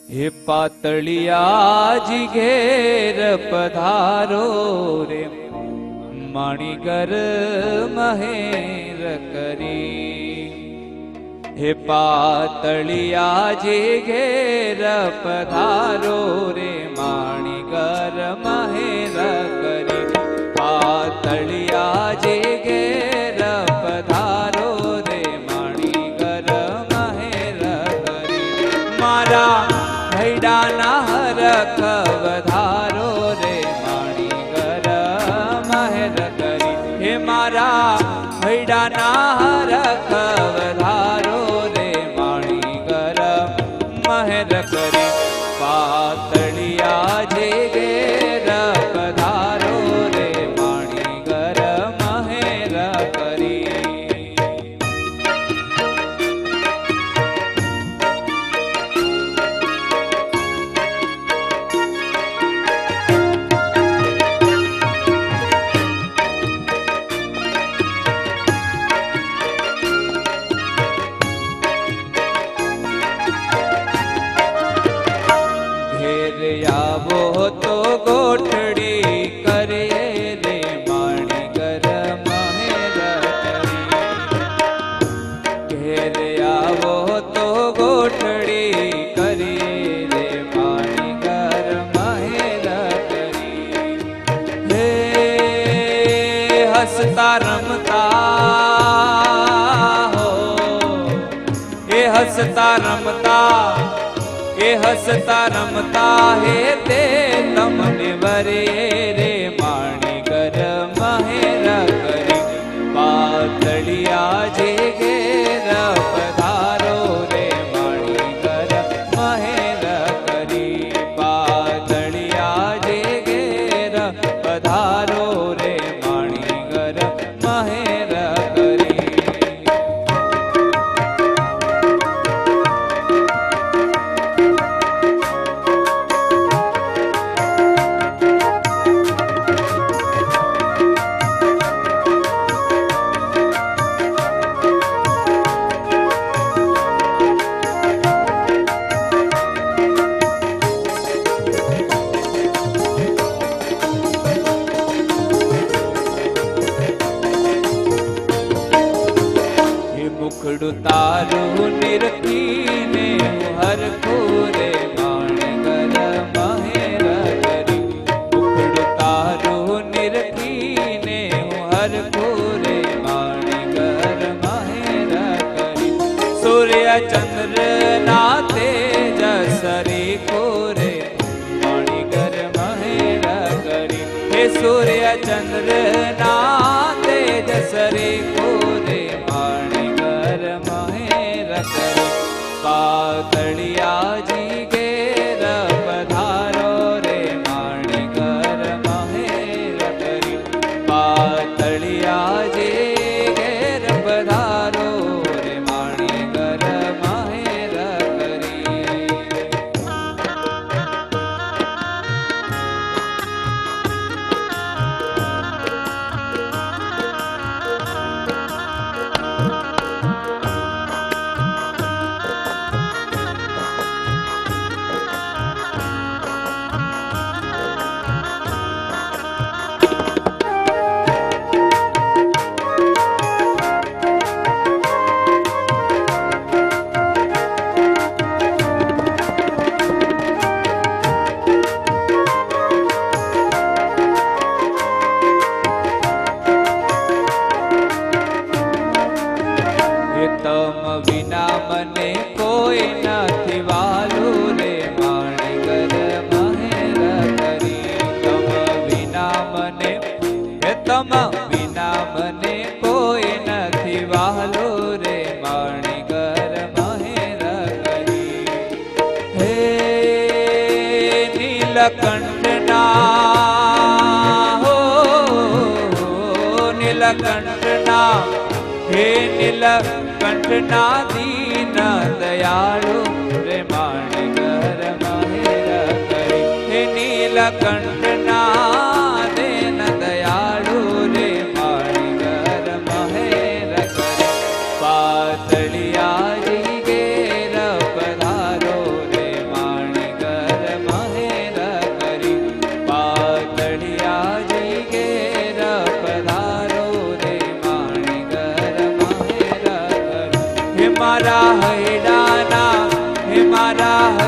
હે પાતળિયાજી ઘેર પધારો રે માણીગર મહેર કરી. હે પાતળિયાજી ઘેર પધારો રે માણીગર મહેર કરી. પાતળિયાજી ઘેર પધારો રે માણીગર મહેર કરી. મારા ભૈડાના હરખ વધારો રે માણીગર મહેર કરી. હે મારા ભૈડાના હરખ વધારો રે માણીગર મહેર કરી. પાતળિયા જે ઘેર પધારો રે માણીગર મહેર કરી. આવો તો ગોઠડી કરીએ રે માણીગર મહેર કરી. ઘેર આવો તો ગોઠડી કરીએ રે માણીગર મહેર કરી. હે હસતા રમતા હો એ હસતા રમતા એ હસતા રમતા હે તે તમને વરે રે માણીગર મહેર કરી. પાતળિયા જે ઘેર પધારો રે માણીગર મહેર કરી. પાતળિયા જે ઘેર પધારો રે માણીગર મહેર કરી. મુખડું તારું નિરખીને હરખું રે માણીગર મહેર કરી. મુખડું તારું નિરખીને હરખું રે માણીગર મહેર કરી. સૂર્ય ચંદ્ર ના તેજસ રેખો રે માણીગર મહેર કરી. હે સૂર્ય ચંદ્ર ના તેજસ રેખો રે માણીગર મહેર કરી. પાતળિયાજી ઘેર પધારો રે માણીગર મહેર કરી. પાતળિયાજી ઘેર પધારો રે માણીગર મહેર કરી. તમ વિના મને કોઈ નથી વાલું રે માણીગર મહેર કરી. તમ વિના મને તમ વિના મને કોઈ નથી વાલું રે માણીગર મહેર કરી. હે નીલકંઠના હો નીલકંઠના હે નીલકંઠના દીન દયાળુ રે માણીગર મહેર કરી. હે નીલકંઠના દીન દયાળુ રે માણીગર મહેર કરી. પાતળિયાજી ઘેર પધારો રે માણી મારા